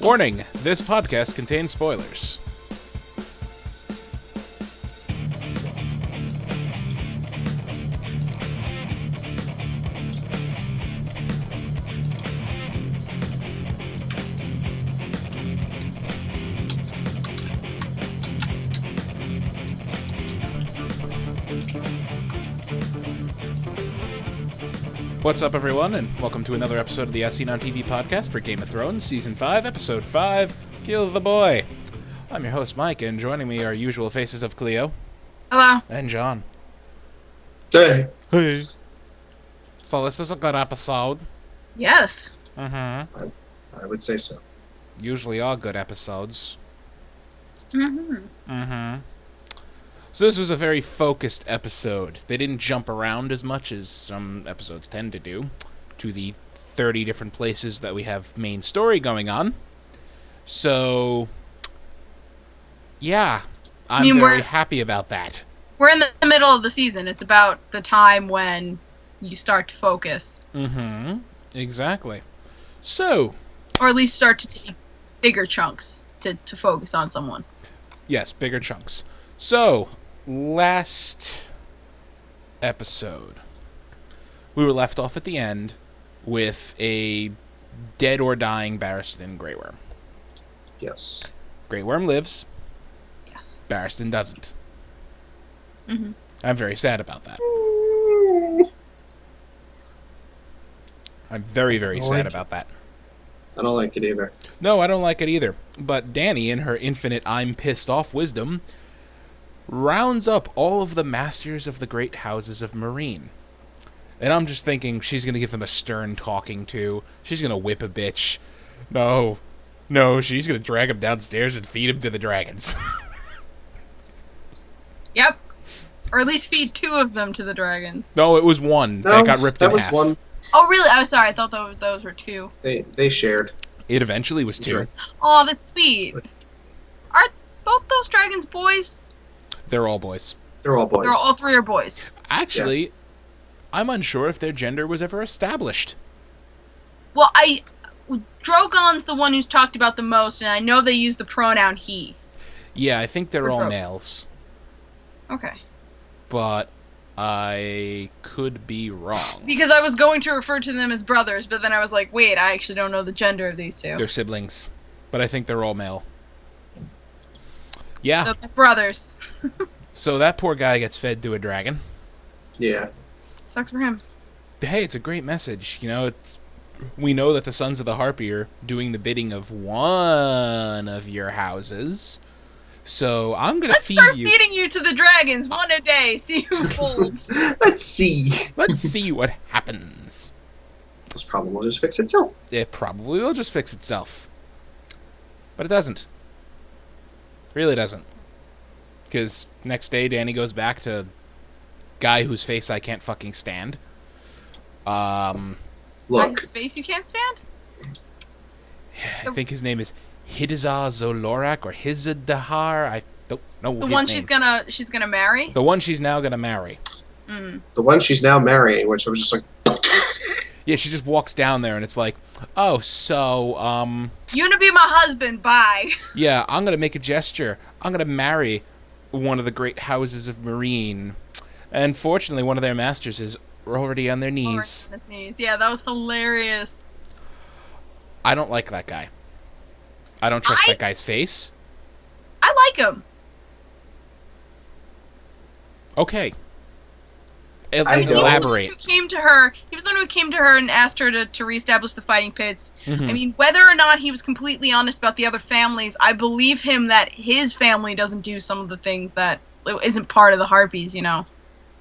Warning, this podcast contains spoilers. What's up, everyone, and welcome to another episode of the ASOTV podcast for Game of Thrones, Season 5, Episode 5, Kill the Boy. I'm your host, Mike, and joining me are usual faces of Cleo. Hello. And John. Hey. Hey. So this is a good episode. Yes. Mm-hmm. I would say so. Usually all good episodes. Mm-hmm. Mm-hmm. So this was a very focused episode. They didn't jump around as much as some episodes tend to do, to the 30 different places that we have main story going on. So, yeah, I'm very happy about that. We're in the middle of the season. It's about the time when you start to focus. Mm-hmm. Exactly. So... Or at least start to take bigger chunks to focus on someone. Yes, bigger chunks. So... Last episode, we were left off at the end with a dead or dying Barristan Grey Worm. Yes. Grey Worm lives. Yes. Barristan doesn't. Mm-hmm. I'm very sad about that. I'm very, very sad about that. I don't like it either. No, I don't like it either. But Dany, in her infinite I'm pissed off wisdom, rounds up all of the masters of the great houses of Meereen. And I'm just thinking she's going to give them a stern talking to. She's going to whip a bitch. No, she's going to drag him downstairs and feed him to the dragons. Yep. Or at least feed 2 of them to the dragons. No, it was one that got ripped in half. That was one. Oh, really? I'm sorry. I thought those were 2. They shared. It eventually was 2. Sure. Oh, that's sweet. Are both those dragons boys? They're all boys. They're all boys. They're all 3 are boys. Actually, Yeah. I'm unsure if their gender was ever established. Well, Drogon's the one who's talked about the most, and I know they use the pronoun he. Yeah, I think they're Or all Drogon. males. Okay. But I could be wrong. Because I was going to refer to them as brothers, but then I was like, wait, I actually don't know the gender of these 2. They're siblings. But I think they're all male. Yeah. So they're brothers. So that poor guy gets fed to a dragon. Yeah. Sucks for him. Hey, it's a great message. You know, we know that the Sons of the Harpy are doing the bidding of one of your houses. So I'm going to feed you. Let's start feeding you to the dragons, one a day. See who folds. Let's see. Let's see what happens. This problem will just fix itself. It probably will just fix itself. But it doesn't. Really doesn't. Because next day, Dany goes back to guy whose face I can't fucking stand. Look. His face you can't stand? I think his name is Hidazar Zolorak or Hizadahar. I don't know The his one name. she's gonna marry? The one she's now gonna marry. Mm. The one she's now marrying, which I was just like... Yeah, she just walks down there and it's like, oh, so, You wanna be my husband, bye. yeah, I'm gonna make a gesture. I'm gonna marry one of the great houses of Meereen. And fortunately, one of their masters is already on their knees. Yeah, that was hilarious. I don't like that guy. I don't trust that guy's face. I like him. Okay. I know. Elaborate. He was the one who came to her and asked her to reestablish the fighting pits. Mhm. I mean, whether or not he was completely honest about the other families, I believe him that his family doesn't do some of the things that isn't part of the Harpies, you know,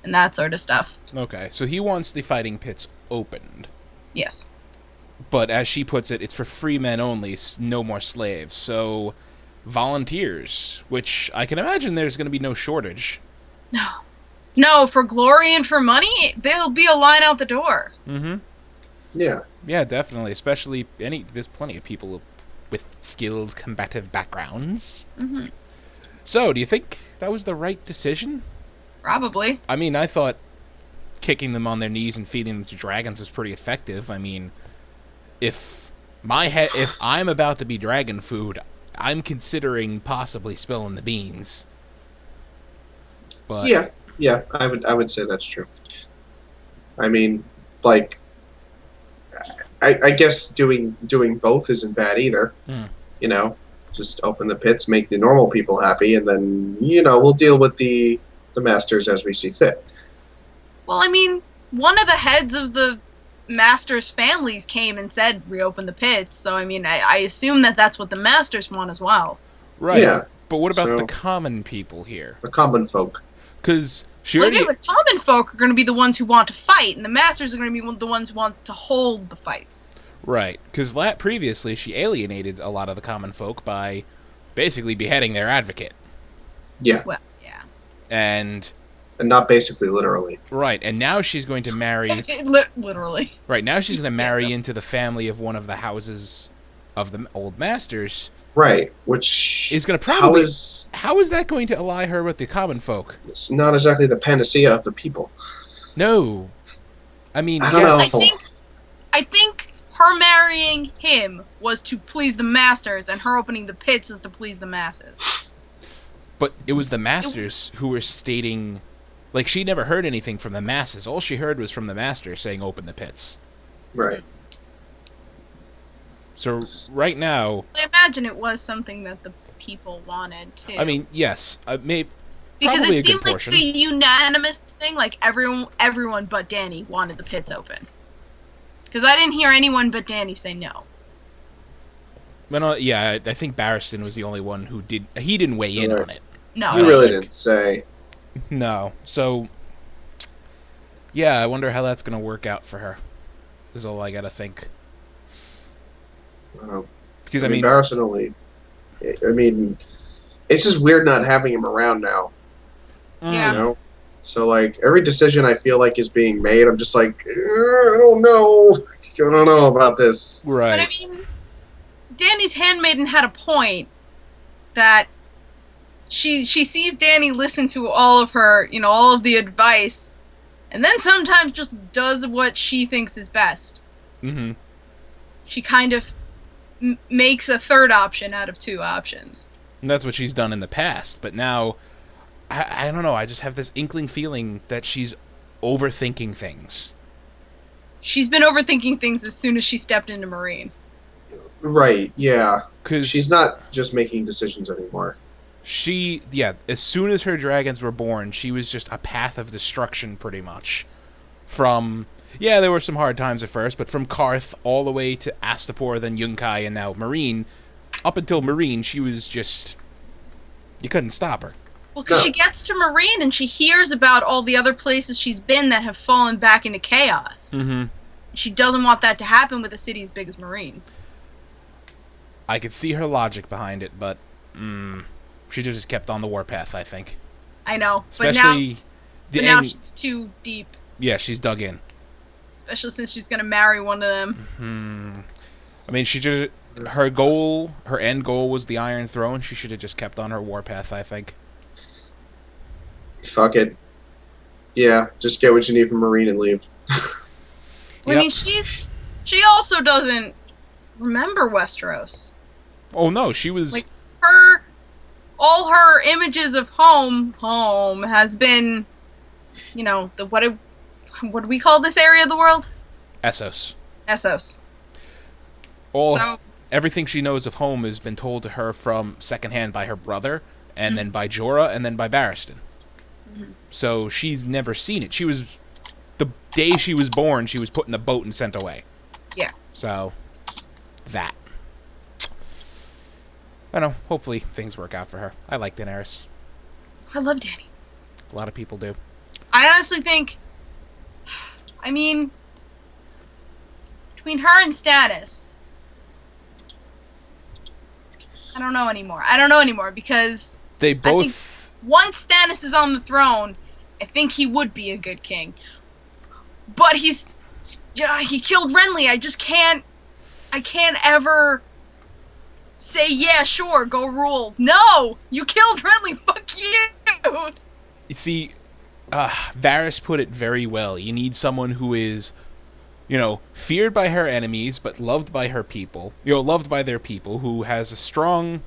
and that sort of stuff. Okay, so he wants the fighting pits opened. Yes. But as she puts it, it's for free men only, no more slaves. So, volunteers, which I can imagine there's going to be no shortage. No, for glory and for money, there'll be a line out the door. Mm-hmm. Yeah. Yeah, definitely. Especially, there's plenty of people with skilled combative backgrounds. Mm-hmm. So, do you think that was the right decision? Probably. I mean, I thought kicking them on their knees and feeding them to dragons was pretty effective. I mean, if My head. If I'm about to be dragon food, I'm considering possibly spilling the beans. But yeah, I would say that's true. I mean, like, I guess doing both isn't bad either. You know, just open the pits, make the normal people happy, and then we'll deal with the masters as we see fit. Well, I mean, one of the heads of the masters' families came and said reopen the pits. So I mean, I assume that that's what the masters want as well. right. Yeah. But what about So- the common people here? The common folk. Because she Well, already. again, the common folk are going to be the ones who want to fight, and the masters are going to be the ones who want to hold the fights. Right, because previously she alienated a lot of the common folk by basically beheading their advocate. Yeah. Well, yeah. And not basically literally. right, and now she's going to marry. Literally. Right, now she's going to Yeah, marry so- into the family of one of the houses of the old masters. Right. Which Is going to probably. how How is that going to ally her with the common folk? it's not exactly the panacea of the people. No, I mean, I don't yes. know. I think her marrying him was to please the masters, and her opening the pits is to please the masses. But it was the masters who were stating, like, she never heard anything from the masses. All she heard was from the masters saying, "Open the pits." Right. So right now, I imagine it was something that the people wanted too. I mean, yes, maybe because probably it a good seemed like portion. a unanimous thing. Like everyone but Dany wanted the pits open. Because I didn't hear anyone but Dany say no. But yeah, I think Barristan was the only one who did. He didn't weigh in Right. on it. No. I You don't really think- didn't say. No. So, yeah, I wonder how that's gonna work out for her. Is all I gotta think. Because I mean, Barristan only. I mean, it's just weird not having him around now. Yeah. You know. So like every decision I feel like is being made, I'm just like, I don't know. I don't know about this. right. But I mean, Dany's handmaiden had a point that she sees Dany listen to all of her, all of the advice, and then sometimes just does what she thinks is best. Mm-hmm. She kind of makes a third option out of two options. And that's what she's done in the past. But now, I don't know. I just have this inkling feeling that she's overthinking things. She's been overthinking things as soon as she stepped into Meereen. Right? Yeah. Because She's not just making decisions anymore. as soon as her dragons were born, she was just a path of destruction, pretty much. From, there were some hard times at first, but from Karth all the way to Astapor, then Yunkai, and now Meereen, up until Meereen, she was just, you couldn't stop her. Well, because she gets to Meereen and she hears about all the other places she's been that have fallen back into chaos. Mm-hmm. She doesn't want that to happen with a city as big as Meereen. I could see her logic behind it, but she just kept on the warpath, I think. I know, Especially but now she's too deep. Yeah, she's dug in. Especially since she's gonna marry one of them. I mean, her end goal was the Iron Throne. She should have just kept on her warpath, I think. Fuck it. Yeah, just get what you need from Meereen and leave. I mean, she also doesn't remember Westeros. Oh no, she was Like, all her images of home has been, what do we call this area of the world? Essos. Essos. Everything she knows of home has been told to her from secondhand by her brother, and then by Jorah, and then by Barristan. So she's never seen it. The day she was born, she was put in a boat and sent away. Yeah. So, that. I don't know. Hopefully things work out for her. I like Daenerys. I love Dany. A lot of people do. I honestly think, between her and Stannis, I don't know anymore because They both... once Stannis is on the throne, I think he would be a good king. But he killed Renly. I can't ever say, yeah, sure, go rule. No! You killed Renly, fuck you! You see, Varys put it very well. You need someone who is feared by her enemies, but loved by her people. Loved by their people, who has a strong...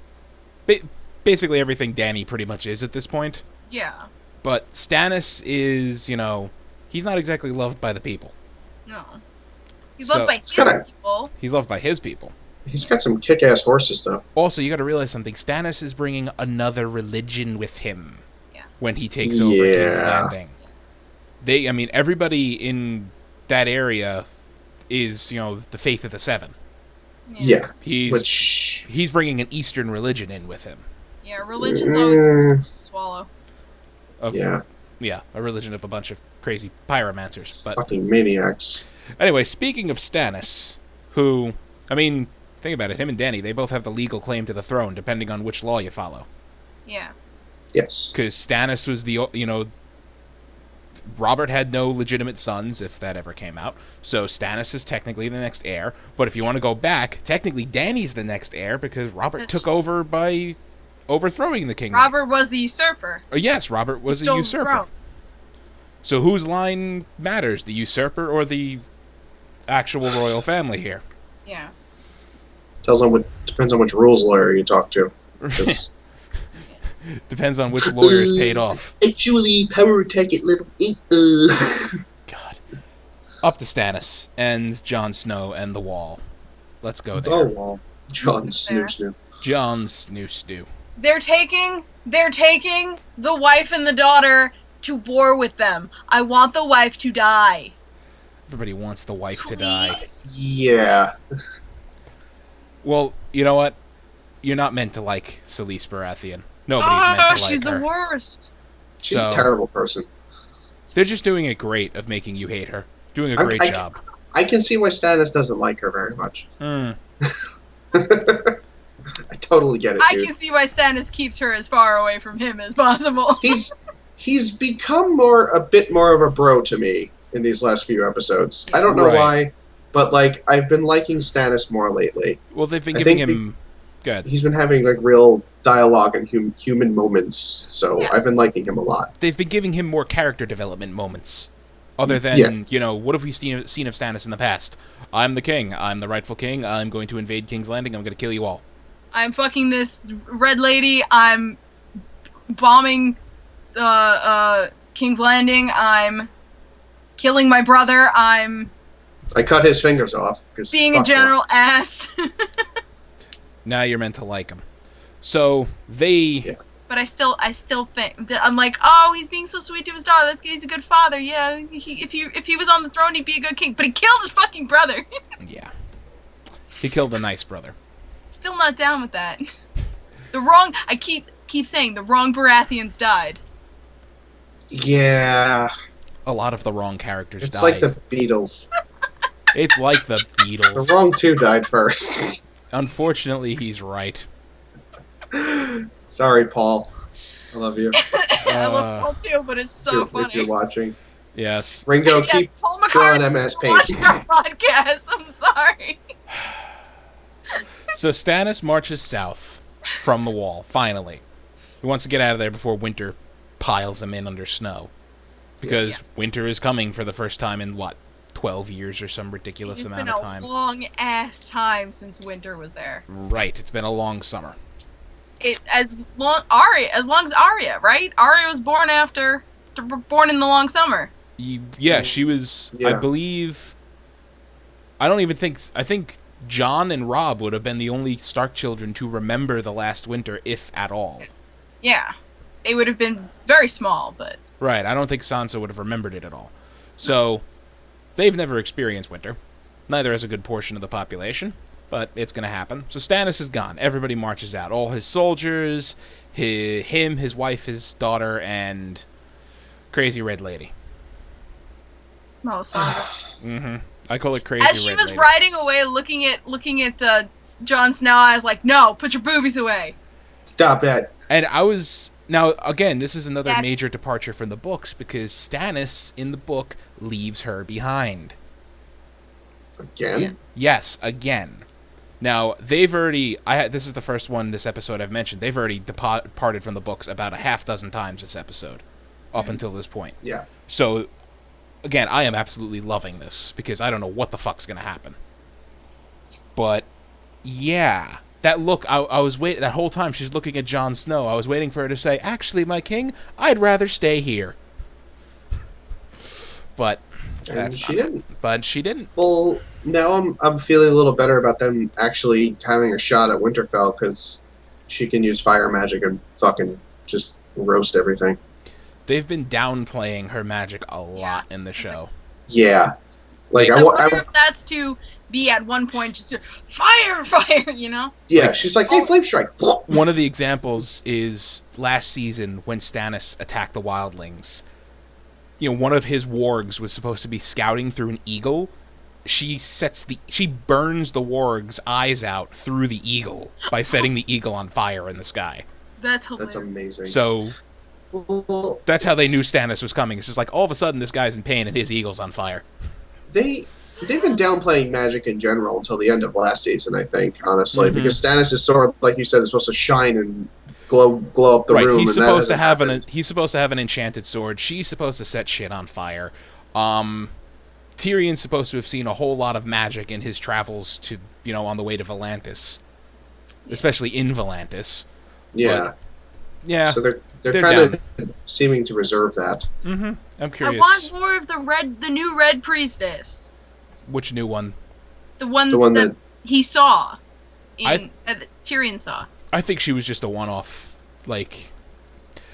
basically everything Dany pretty much is at this point. Yeah. But Stannis is, he's not exactly loved by the people. No. He's loved by his people. He's loved by his people. He's got some kick-ass horses, though. Also, you got to realize something. Stannis is bringing another religion with him when he takes over King's Landing. Everybody in that area is, the faith of the Seven. Yeah. He's bringing an Eastern religion in with him. Yeah, religion's always swallow. Yeah, a religion of a bunch of crazy pyromancers. But fucking maniacs. Anyway, speaking of Stannis, who, think about it, him and Dany, they both have the legal claim to the throne, depending on which law you follow. Yeah. Yes. Because Stannis was Robert had no legitimate sons, if that ever came out, so Stannis is technically the next heir. But if you want to go back, technically Dany's the next heir, because Robert took over by overthrowing the kingdom. Robert was the usurper. Yes, Robert was a usurper. So whose line matters, the usurper or the actual royal family here? Yeah. Depends on which rules lawyer you talk to. Depends on which lawyer is paid off. Actually, power attack it, little... God. Up to Stannis and Jon Snow and the Wall. Let's go there. Oh, well. Jon Snow. Jon Snow. They're taking the wife and the daughter to war with them. I want the wife to die. Everybody wants the wife to die. Yeah. Well, you know what? You're not meant to like Selyse Baratheon. Nobody's meant to like her. She's the worst. She's a terrible person. They're just doing it great of making you hate her. Doing a great job. I can see why Stannis doesn't like her very much. I totally get it, dude. I can see why Stannis keeps her as far away from him as possible. He's become a bit more of a bro to me in these last few episodes. I don't know why, but I've been liking Stannis more lately. Well, they've been giving him... Good. He's been having real dialogue and human moments, so I've been liking him a lot. They've been giving him more character development moments. Other than, what have we seen of Stannis in the past? I'm the king. I'm the rightful king. I'm going to invade King's Landing. I'm going to kill you all. I'm fucking this red lady. I'm bombing King's Landing. I'm killing my brother. I cut his fingers off. Being a general ass. Now you're meant to like him. So they... Yeah. But I still think I'm like, oh, he's being so sweet to his daughter. He's a good father. Yeah, if he was on the throne, he'd be a good king. But he killed his fucking brother. Yeah, he killed a nice brother. Still not down with that. I keep saying the wrong Baratheons died. Yeah. A lot of the wrong characters died. It's like the Beatles. It's like the Beatles. The wrong two died first. Unfortunately, he's right. Sorry, Paul. I love you. I love Paul too, but it's so funny. If you're watching. Yes. Ringo, keep drawing MS Paint. Watch our podcast. I'm sorry. So Stannis marches south from the Wall, finally. He wants to get out of there before winter piles him in under snow. Because winter is coming for the first time in, 12 years or some ridiculous amount of time. It's been a long-ass time since winter was there. Right. It's been a long summer. As long as Arya, right? Arya was born in the long summer. Yeah, she was, I believe... I think Jon and Robb would have been the only Stark children to remember the last winter, if at all. Yeah. They would have been very small, but... Right, I don't think Sansa would have remembered it at all. So, they've never experienced winter. Neither has a good portion of the population, but it's going to happen. So Stannis is gone. Everybody marches out. All his soldiers, his wife, his daughter, and crazy red lady. Melisandre. I call it crazy red lady. As she was riding away, looking at Jon Snow, I was like, no, put your boobies away. Stop it. And I was... Now, again, this is another major departure from the books, because Stannis, in the book, leaves her behind. Again? Yeah. Yes, again. Now, they've already... this is the first one, this episode I've mentioned. They've already departed from the books about a half dozen times this episode, up until this point. Yeah. So, again, I am absolutely loving this because I don't know what the fuck's gonna happen. But yeah, that look, I was waiting that whole time. She's looking at Jon Snow. I was waiting for her to say, "Actually, my king, I'd rather stay here." But she didn't. But she didn't. Well, now I'm feeling a little better about them actually having a shot at Winterfell because she can use fire magic and fucking just roast everything. They've been downplaying her magic a lot in the show. Yeah, like I wonder if that's to be at one point just fire, you know? Yeah, like, she's like, hey, flame strike. One of the examples is last season when Stannis attacked the Wildlings. You know, one of his wargs was supposed to be scouting through an eagle. She burns the warg's eyes out through the eagle by setting the eagle on fire in the sky. That's hilarious. That's amazing. So that's how they knew Stannis was coming. It's just like all of a sudden this guy's in pain and his eagle's on fire. They've been downplaying magic in general until the end of last season, I think, honestly, because Stannis is sort of, like you said, is supposed to shine and glow up the room. He's supposed to have he's supposed to have an enchanted sword. She's supposed to set shit on fire. Tyrion's supposed to have seen a whole lot of magic in his travels to, on the way to Volantis, especially in Volantis. Yeah. But, yeah. So they're kind of seeming to reserve that. Mm-hmm. I'm curious. I want more of the new Red Priestess. Which new one? The one that he saw. Tyrion saw. I think she was just a one-off. Like,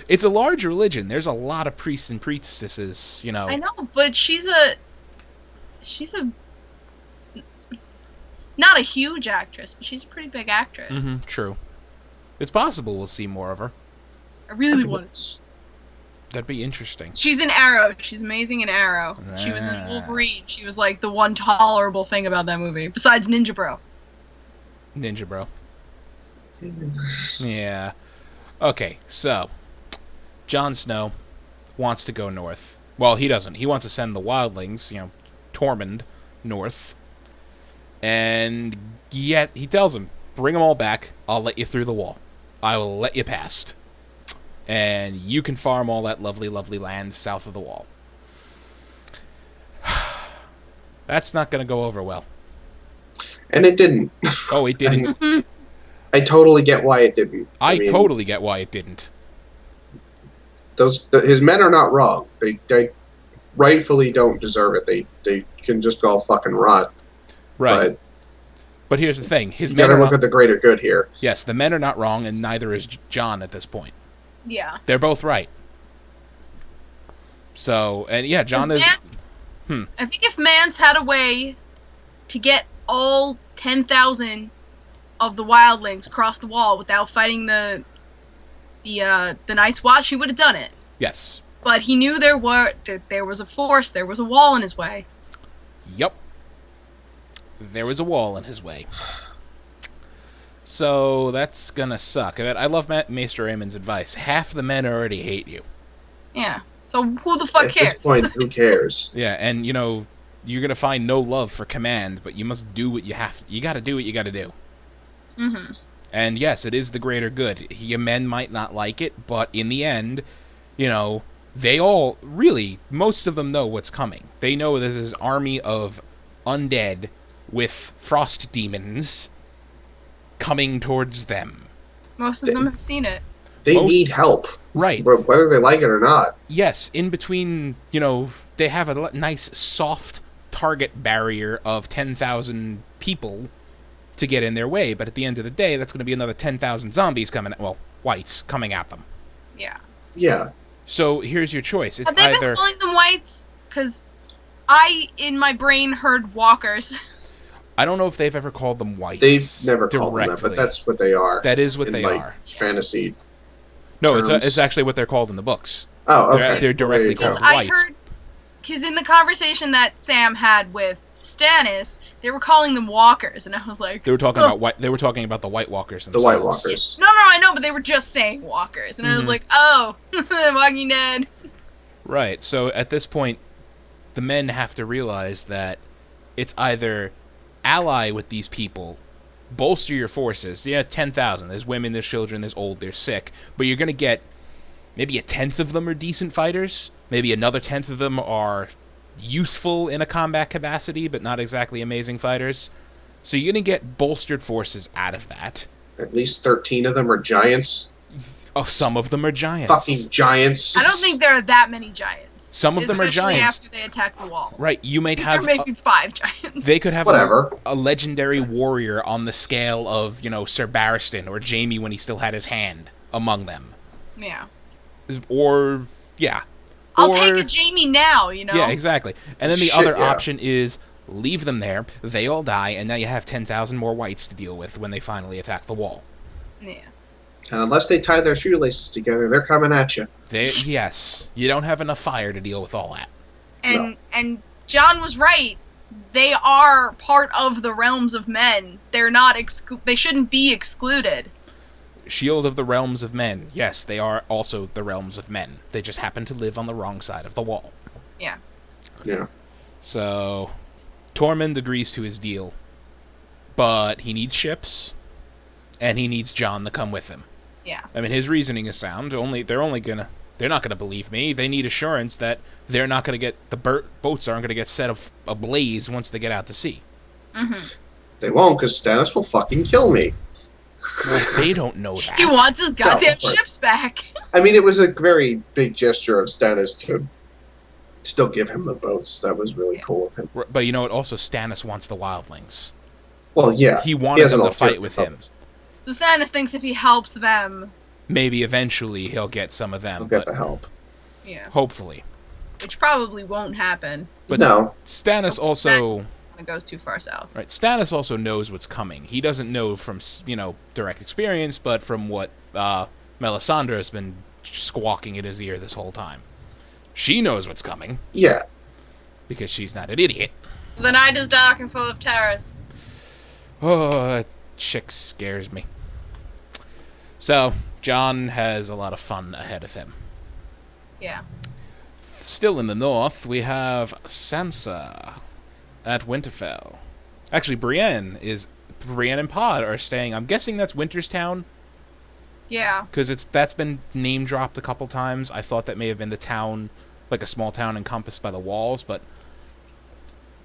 it's a large religion. There's a lot of priests and priestesses, I know, but she's a not a huge actress, but she's a pretty big actress. Mm-hmm, true. It's possible we'll see more of her. I really want to. That'd be interesting. She's in Arrow. She's amazing in Arrow. She was in Wolverine. She was like the one tolerable thing about that movie, besides Ninja Bro. Ninja Bro. Yeah. Okay, so Jon Snow wants to go north. Well, he doesn't. He wants to send the Wildlings, Tormund, north. And yet he tells him, bring them all back. I'll let you through the wall. I will let you past. And you can farm all that lovely, lovely land south of the wall. That's not going to go over well. And it didn't. Oh, it didn't. I totally get why it didn't. I mean, totally get why it didn't. His men are not wrong. They rightfully don't deserve it. They can just go fucking rot. Right. But here's the thing. You gotta look at the greater good here. Yes, the men are not wrong, and neither is Jon at this point. Yeah. They're both right. So, and yeah, Jon is... I think if Mance had a way to get all 10,000 of the Wildlings across the wall without fighting the Night's Watch, he would have done it. Yes. But he knew there was a force, there was a wall in his way. Yep. There was a wall in his way. So that's gonna suck. I love Maester Aemon's advice. Half the men already hate you. Yeah. So who the fuck cares? At this point, who cares? Yeah, and you're gonna find no love for command, but you must do what you have to. You gotta do what you gotta do. Mm-hmm. And yes, it is the greater good. Your men might not like it, but in the end, they all, really, most of them know what's coming. They know there's this army of undead with frost demons coming towards them. Most of them have seen it. They need help. Right. Whether they like it or not. Yes, in between, they have a nice, soft target barrier of 10,000 people to get in their way, but at the end of the day, that's going to be another 10,000 zombies whites coming at them. Yeah. Yeah. So here's your choice. It's Have they been calling them whites? Because I, in my brain, heard walkers. I don't know if they've ever called them whites. They've never called them that, but that's what they are. That is what they are. Fantasy. No, it's actually what they're called in the books. Oh, okay. They're directly called whites. Because in the conversation that Sam had with Stannis, they were calling them walkers, and I was like, they were talking about They were talking about the White Walkers themselves. The White Walkers. No, I know, but they were just saying walkers, and I was like, oh, Walking Dead. Right. So at this point, the men have to realize that it's either ally with these people, bolster your forces. Yeah, 10,000. There's women, there's children, there's old, there's sick, but you're gonna get maybe a tenth of them are decent fighters. Maybe another tenth of them are, useful in a combat capacity, but not exactly amazing fighters. So you're going to get bolstered forces out of that. At least 13 of them are giants. Oh, some of them are giants. Fucking giants. I don't think there are that many giants. Some of them are giants. After they attack the wall. Right, you might have... There may be 5 giants. They could have Whatever. A legendary warrior on the scale of, Sir Barristan or Jaime when he still had his hand among them. Yeah. Or, yeah. I'll take a Jaime now, Yeah, exactly. And then the other option is leave them there, they all die, and now you have 10,000 more whites to deal with when they finally attack the wall. Yeah. And unless they tie their shoelaces together, they're coming at you. Yes. You don't have enough fire to deal with all that. And Jon was right. They are part of the realms of men. They're not they shouldn't be excluded. Shield of the realms of men. Yes, they are also the realms of men. They just happen to live on the wrong side of the wall. Yeah. Yeah. So, Tormund agrees to his deal. But he needs ships, and he needs Jon to come with him. Yeah. I mean, his reasoning is sound. They're not gonna believe me. They need assurance that they're not gonna get boats aren't gonna get set ablaze once they get out to sea. Mm-hmm. They won't, because Stannis will fucking kill me. Well, they don't know that. He wants his goddamn ships back. I mean, it was a very big gesture of Stannis to still give him the boats. That was really cool of him. But also Stannis wants the wildlings. Well, yeah. He wanted them to fight with him. So Stannis thinks if he helps them, maybe eventually he'll get some of them. He'll get the help. Yeah. Hopefully. Which probably won't happen. But no. Stannis also... It goes too far south. Right. Stannis also knows what's coming. He doesn't know from, direct experience, but from what Melisandre has been squawking in his ear this whole time. She knows what's coming. Yeah. Because she's not an idiot. The night is dark and full of terrors. Oh, that chick scares me. So, Jon has a lot of fun ahead of him. Yeah. Still in the north, we have Sansa at Winterfell. Actually, Brienne and Pod are staying. I'm guessing that's Winter's Town. Yeah. Because that's been name dropped a couple times. I thought that may have been the town, like a small town encompassed by the walls, but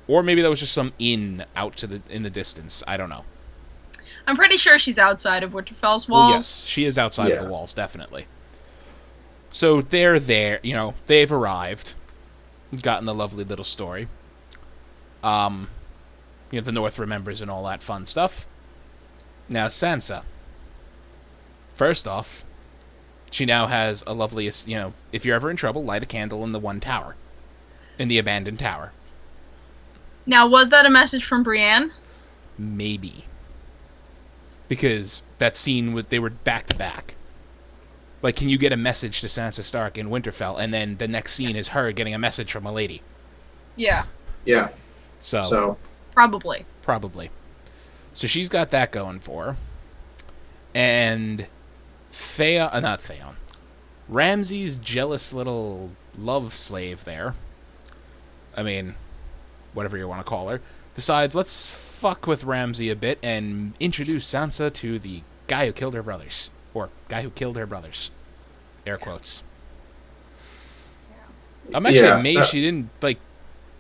or maybe that was just some inn out in the distance. I don't know. I'm pretty sure she's outside of Winterfell's walls. Well, yes, she is outside of the walls, definitely. So they're there. They've arrived. Gotten the lovely little story. The North remembers and all that fun stuff. Now, Sansa. First off, she now has a lovely, if you're ever in trouble, light a candle in the one tower. In the abandoned tower. Now, was that a message from Brienne? Maybe. Because that scene, they were back to back. Like, can you get a message to Sansa Stark in Winterfell, and then the next scene is her getting a message from a lady? Yeah. Yeah. So Probably. So she's got that going for her. And not Theon. Ramsay's jealous little love slave there. I mean, whatever you want to call her. Decides, let's fuck with Ramsay a bit and introduce Sansa to the guy who killed her brothers. Or guy who killed her brothers. Air quotes. I'm actually amazed she didn't,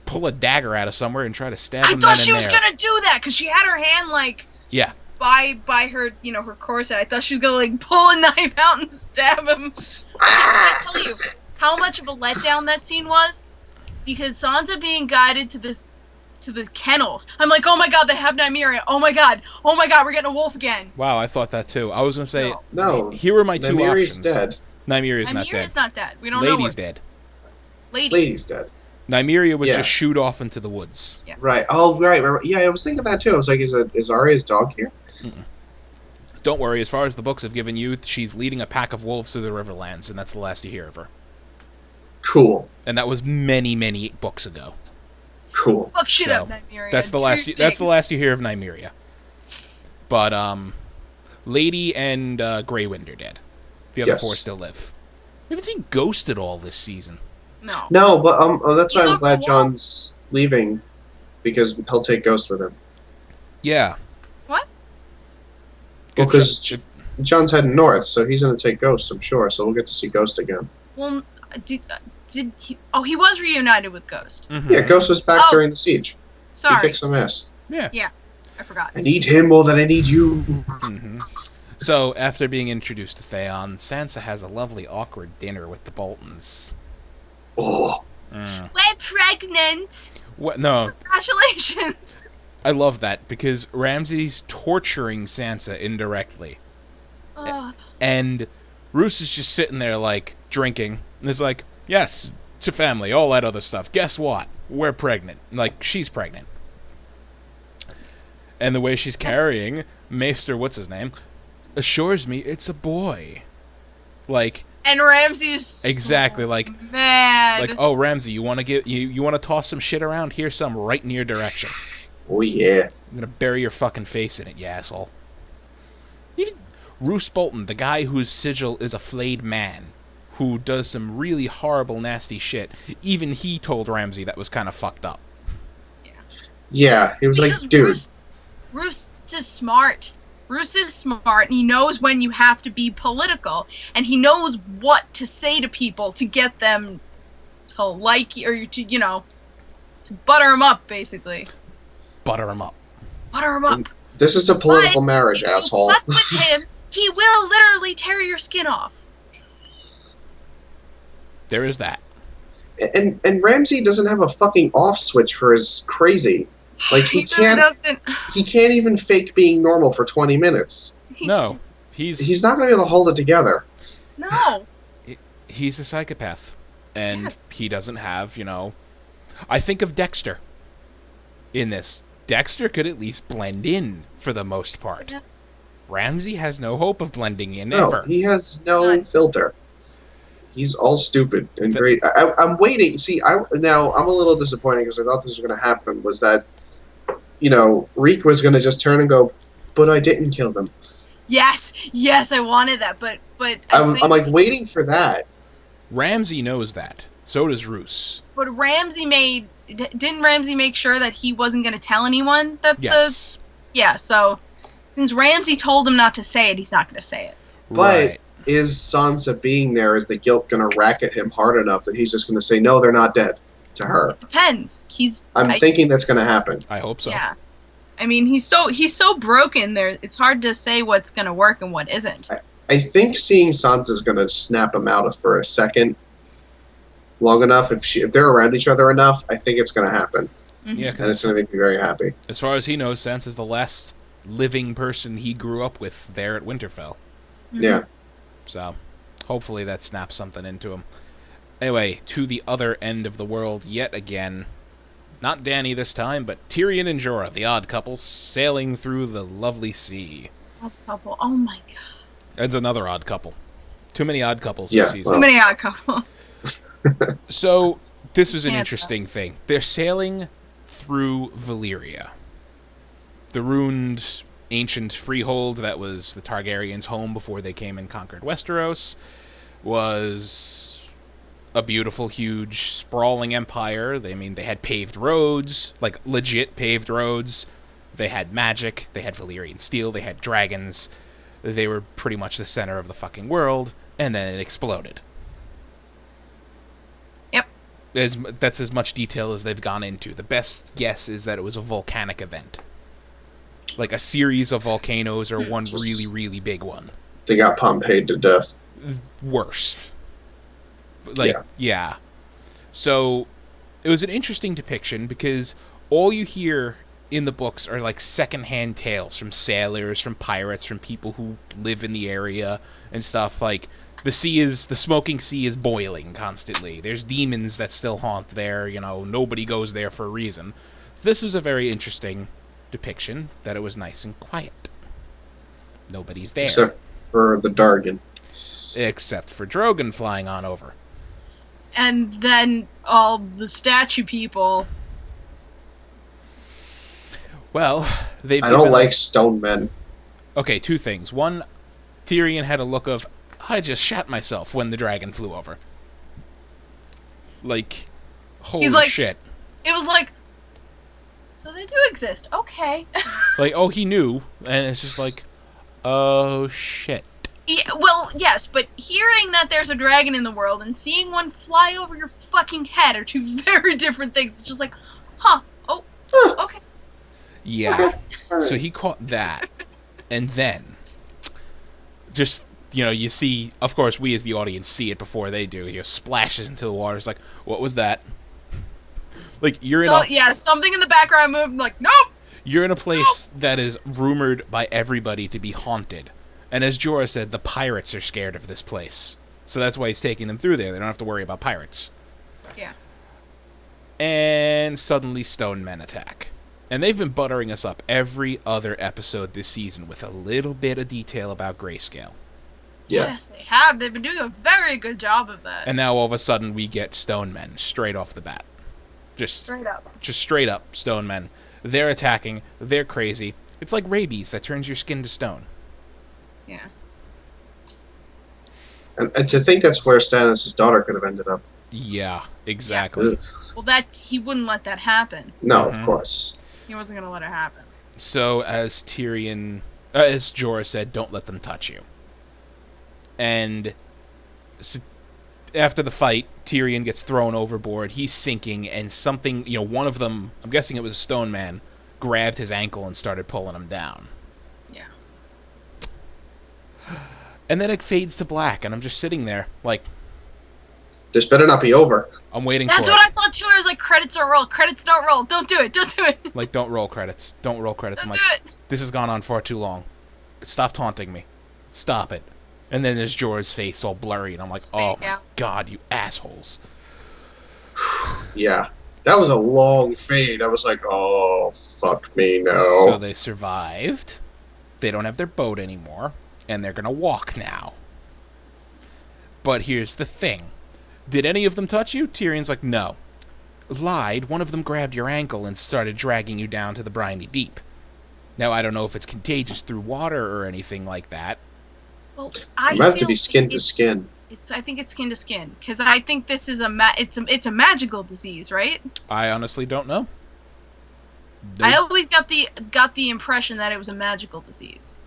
pull a dagger out of somewhere and try to stab him. I thought she was gonna do that because she had her hand by her her corset. I thought she was gonna pull a knife out and stab him. Can I tell you how much of a letdown that scene was? Because Sansa being guided to the kennels. I'm like, oh my god, they have Nymeria. Oh my god, we're getting a wolf again. Wow, I thought that too. I was gonna say no. Here were my two Nymearia's options. Dead. Nymearia's not dead. Nymearia's not dead. We don't know. Lady's dead. Lady's dead. Nymeria was just shooed off into the woods. Yeah. Right. Oh, right. Yeah, I was thinking that too. I was like, is Arya's dog here? Mm-mm. Don't worry. As far as the books have given you, she's leading a pack of wolves through the Riverlands, and that's the last you hear of her. Cool. And that was many, many books ago. Cool. Fuck shit up, Nymeria. That's the last you hear of Nymeria. But Lady and Greywind are dead. The other four still live. We haven't seen Ghost at all this season. No, but that's why I'm glad Jon's leaving, because he'll take Ghost with him. Yeah. What? Well, because Jon's heading north, so he's gonna take Ghost, I'm sure. So we'll get to see Ghost again. Well, did he? Oh, he was reunited with Ghost. Mhm. Yeah, Ghost was back Oh. during the siege. He Sorry, kicked some ass. Yeah. I forgot. I need him more than I need you. Mm-hmm. So, after being introduced to Theon, Sansa has a lovely, awkward dinner with the Boltons. Oh, We're pregnant. What? No, Congratulations. I love that because Ramsay's torturing Sansa indirectly. And Roose is just sitting there, like, drinking. And it's like, yes, to family, all that other stuff. Guess what? We're pregnant. Like, she's pregnant. And the way she's carrying, Maester, what's his name, assures me it's a boy. Like... And Ramsay's so exactly, like... mad. Like, oh, Ramsay, you want to get you want to toss some shit around? Here's some right in your direction. oh yeah. I'm gonna bury your fucking face in it, you asshole. Even Roose Bolton, the guy whose sigil is a flayed man, who does some really horrible, nasty shit, even he told Ramsay that was kind of fucked up. Yeah, he was Because like, dude. Roose is smart. Roose is smart, and he knows when you have to be political, and he knows what to say to people to get them to like you, or to, to butter him up, basically. Butter him up. Butter him up. This is a political marriage, If you asshole. fuck with him, he will literally tear your skin off. There is that. And Ramsay doesn't have a fucking off switch for his crazy. Like he can't even fake being normal for 20 minutes. No, he's not going to be able to hold it together. No. He's a psychopath, and he doesn't have, I think of Dexter in this. Dexter could at least blend in for the most part. Yeah. Ramsay has no hope of blending in No, ever. he has no filter. He's all stupid and great. I'm waiting. See, now I'm a little disappointed because I thought this was going to happen. Was that, Reek was going to just turn and go, but I didn't kill them. Yes, I wanted that, but I'm like waiting for that. Ramsay knows that. So does Roose. But didn't Ramsay make sure that he wasn't going to tell anyone that Yes. So since Ramsay told him not to say it, he's not going to say it. But Right. is Sansa being there, is the guilt going to rack at him hard enough that he's just going to say, no, they're not dead to her? Depends. I'm thinking that's going to happen. I hope so. Yeah. I mean, he's so broken there. It's hard to say what's going to work and what isn't. I think seeing Sansa's going to snap him out for a second, long enough. If they're around each other enough, I think it's going to happen. Yeah, And it's because going to make me very happy. as far as he knows, Sansa's the last living person he grew up with there at Winterfell. Yeah. So, hopefully that snaps something into him. Anyway, to the other end of the world yet again. Not Dany this time, but Tyrion and Jorah, the odd couple, sailing through the lovely sea. Odd couple. Oh my god. It's another odd couple. Too many odd couples Yeah, this season. Too many odd couples. So, this was an Can't interesting thing. They're sailing through Valyria. The ruined ancient freehold that was the Targaryens' home before they came and conquered Westeros was a beautiful, huge, sprawling empire. They had paved roads, like legit paved roads. They had magic. They had Valyrian steel. They had dragons. They were pretty much the center of the fucking world, and then it exploded. Yep. That's as much detail as they've gone into. The best guess is that it was a volcanic event. Like a series of volcanoes or one really, really big one. They got Pompeii to death. Worse. Yeah. So, it was an interesting depiction because all you hear in the books are like secondhand tales from sailors, from pirates, from people who live in the area and stuff. Like, the smoking sea is boiling constantly. There's demons that still haunt there, nobody goes there for a reason. So this was a very interesting depiction, that it was nice and quiet. Nobody's there. Except for the Dargan. Except for Drogon flying on over. And then all the statue people. Well, they've I don't given like us... stone men. Okay, two things. One, Tyrion had a look of, I just shat myself when the dragon flew over. Like, holy shit. It was like, so they do exist. Okay. Like, oh, he knew. And it's just like, oh, shit. Yeah, well, yes, but hearing that there's a dragon in the world and seeing one fly over your fucking head are two very different things. It's just like, huh, oh, okay. Yeah. All So right. he caught that, and then just you see. Of course, we as the audience see it before they do. He splashes into the water. It's like, what was that? Like you're in So, a yeah, something in the background moved. I'm like, nope. you're in a place that is rumored by everybody to be haunted, and as Jorah said, the pirates are scared of this place. So that's why he's taking them through there. They don't have to worry about pirates. Yeah. And suddenly, stone men attack. And they've been buttering us up every other episode this season with a little bit of detail about grayscale. Yeah. Yes, they have. They've been doing a very good job of that. And now all of a sudden we get stone men straight off the bat. Just straight up stone men. They're attacking. They're crazy. It's like rabies that turns your skin to stone. Yeah. And to think that's where Stannis' daughter could have ended up. Yeah, exactly. Ugh. Well, he wouldn't let that happen. No, of course. He wasn't going to let it happen. So as Jorah said, don't let them touch you. And so after the fight, Tyrion gets thrown overboard. He's sinking, and something, one of them, I'm guessing it was a stone man, grabbed his ankle and started pulling him down. Yeah. And then it fades to black, and I'm just sitting there, like, This better not be over. I'm waiting That's for what it. I thought too. I was like, credits don't roll. Credits don't roll. Don't do it. Don't do it. Like, don't roll credits. Don't roll credits. Don't I'm do like, it. this has gone on far too long. Stop taunting me. Stop it. And then there's Jorah's face all blurry, and I'm like, oh my god, you assholes. Yeah. That was a long fade. I was like, oh, fuck me, no. So they survived. They don't have their boat anymore, and they're gonna walk now. But here's the thing. Did any of them touch you? Tyrion's like, no. Lied. One of them grabbed your ankle and started dragging you down to the briny deep. Now, I don't know if it's contagious through water or anything like that. Well, It might have to be skin to skin. I think it's skin to skin because I think this is it's a magical disease, right? I honestly don't know. I always got the impression that it was a magical disease.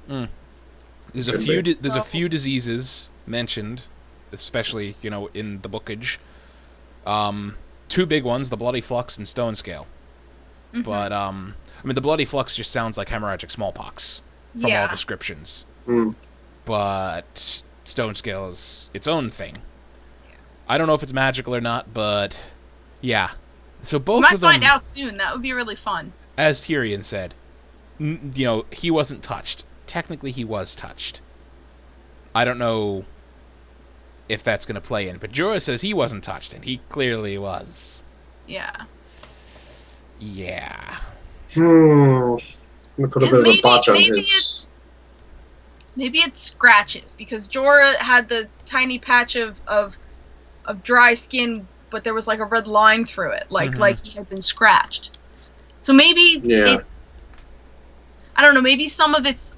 There's a few diseases mentioned, especially in the bookage. Two big ones: the bloody flux and stone scale. Mm-hmm. But the bloody flux just sounds like hemorrhagic smallpox from all descriptions. Mm. But stone scale is its own thing. I don't know if it's magical or not, but yeah. So both might of them, find out soon. That would be really fun. as Tyrion said, he wasn't touched. Technically, he was touched. I don't know if that's going to play in, but Jorah says he wasn't touched, and he clearly was. Yeah. Yeah. I'm gonna put a bit of a botch on his. Maybe it's scratches because Jorah had the tiny patch of dry skin, but there was like a red line through it, like he had been scratched. So maybe it's, I don't know, maybe some of it's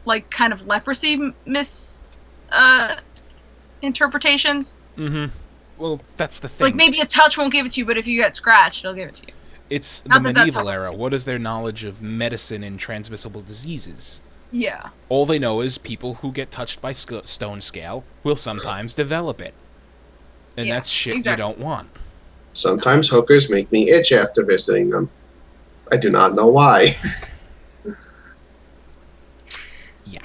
like kind of leprosy interpretations. Mm-hmm. Well, that's the It's thing. like maybe a touch won't give it to you, but if you get scratched, it'll give it to you. It's Not the that that's medieval how it era. works. What is their knowledge of medicine and transmissible diseases? Yeah. All they know is people who get touched by stone scale will sometimes develop it. And Yeah, that's shit exactly. you don't want. Sometimes hookers make me itch after visiting them. I do not know why. Yeah.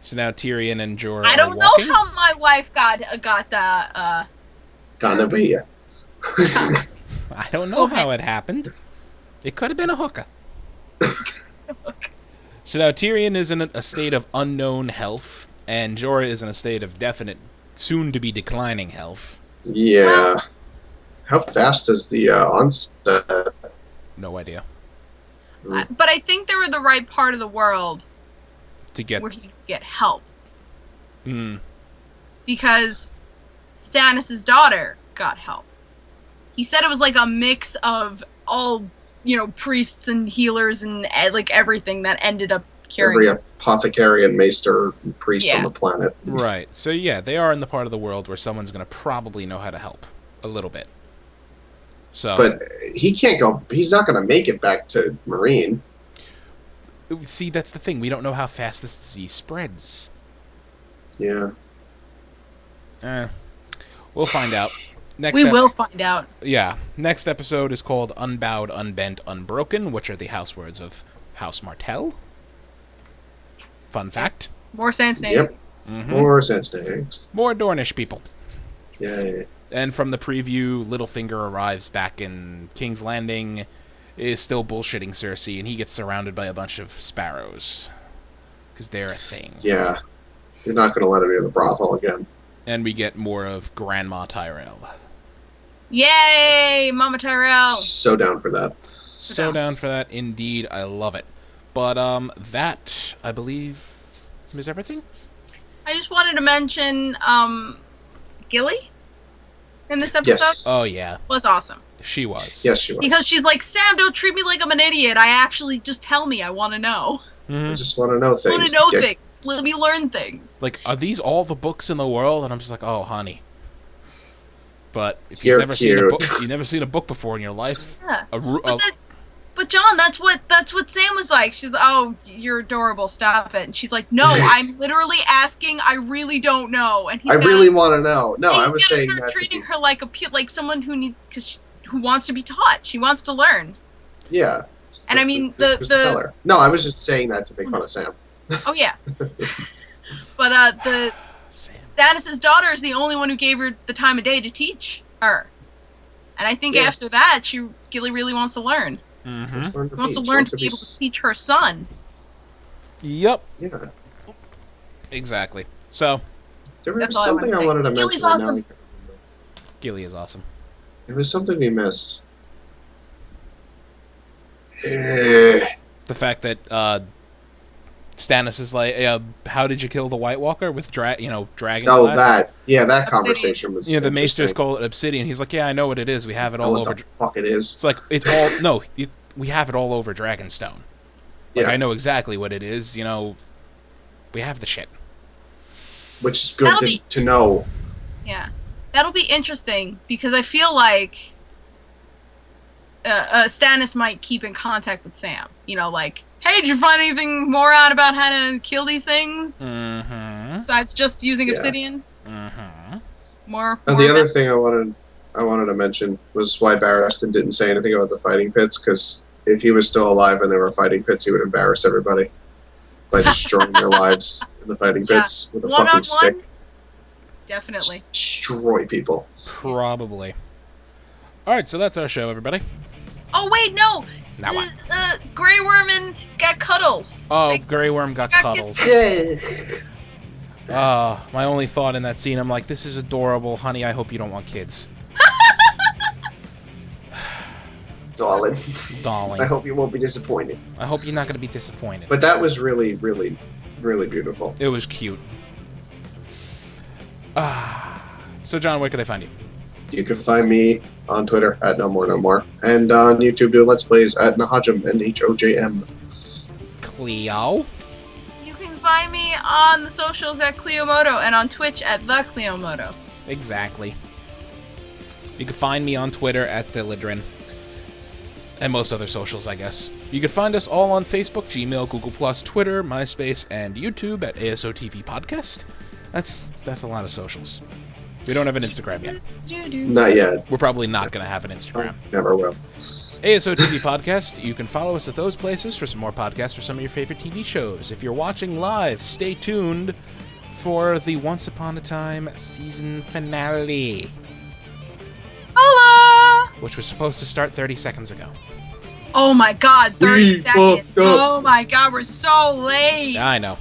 So now Tyrion and Jorah I are don't know walking. how my wife got that. Gonorrhea. I don't know how it happened. It could have been a hooker. So now Tyrion is in a state of unknown health, and Jorah is in a state of definite, soon-to-be declining health. Yeah. How fast is the onset? No idea. But I think they were the right part of the world To get... where he could get help. Mm, Because Stannis' daughter got help. He said it was like a mix of all, priests and healers and like everything that ended up curing Every him. apothecary and maester and priest Yeah. on the planet. right. So yeah, they are in the part of the world where someone's going to probably know how to help. A little bit. So... But he can't go. He's not going to make it back to Meereen. See, that's the thing. We don't know how fast this disease spreads. Yeah. We'll find out. We will find out. Yeah. Next episode is called Unbowed, Unbent, Unbroken, which are the house words of House Martell. Fun fact. More sense now. Yep. More sense. More Dornish people. Yeah. And from the preview, Littlefinger arrives back in King's Landing, is still bullshitting Cersei, and he gets surrounded by a bunch of sparrows. Because they're a thing. Yeah. They're not going to let him near the brothel again. And we get more of Grandma Tyrell. Yay! Mama Tyrell! So down for that. So down for that, indeed. I love it. But, that, I believe, is everything? I just wanted to mention, Gilly? In this episode? Yes. Oh, yeah. Was awesome. She was. Yes, she was. Because she's like, Sam, don't treat me like I'm an idiot. I actually, just tell me. I want to know. I just want to know things. I want to know things. Let me learn things. Like, are these all the books in the world? And I'm just like, oh, honey. But if you've never seen a book, you've never seen a book before in your life. Yeah. But John, that's what Sam was like. She's like, oh, you're adorable. Stop it. And she's like, no, I'm literally asking. I really don't know. And I really want to know. No, I was saying start treating her like someone who who wants to be taught. She wants to learn. Yeah. And I mean the No, I was just saying that to make fun of Sam. Oh yeah. But the Stannis' daughter is the only one who gave her the time of day to teach her. And I think after that, Gilly really wants to learn. Mm-hmm. She wants to learn to be able to teach her son. Yep. Yeah. Exactly. So there was something I wanted to mention. Gilly's awesome. Gilly is awesome. There was something we missed. The fact that Stannis is like, how did you kill the White Walker with dragon glass? That. Yeah, that conversation was. Yeah, the Maesters call it obsidian. He's like, yeah, I know what it is. We have it all over. What the fuck it is? It's like it's all no. We have it all over Dragonstone. Like, I know exactly what it is. We have the shit. Which is good to know. Yeah, that'll be interesting because I feel like Stannis might keep in contact with Sam. Like, hey, did you find anything more out about how to kill these things? Mm-hmm. Besides just using obsidian? Mm-hmm. More the other thing I wanted to mention was why Barristan didn't say anything about the fighting pits, because if he was still alive and there were fighting pits, he would embarrass everybody by destroying their lives in the fighting pits with a fucking stick. Definitely. Destroy people. Probably. Alright, so that's our show, everybody. Oh, wait, no! Now what? Grey Worm got cuddles. Oh, Grey Worm got cuddles. My only thought in that scene, I'm like, this is adorable. Honey, I hope you don't want kids. Darling. I hope you won't be disappointed. I hope you're not going to be disappointed. But that was really, really, really beautiful. It was cute. So, John, where can they find you? You can find me on Twitter at No More, and on YouTube do Let's Plays at Nahojm, Nhojm. Cleo. You can find me on the socials at Cleomoto and on Twitch at The Cleomoto. Exactly. You can find me on Twitter at Thilidrin. And most other socials, I guess. You can find us all on Facebook, Gmail, Google+, Twitter, MySpace, and YouTube at ASOTV Podcast. That's a lot of socials. We don't have an Instagram yet. Not yet. We're probably not going to have an Instagram. Never will. ASOTV Podcast, you can follow us at those places for some more podcasts for some of your favorite TV shows. If you're watching live, stay tuned for the Once Upon a Time season finale. Hola! Which was supposed to start 30 seconds ago. Oh my god, 30 seconds. Oh my god, we're so late. I know.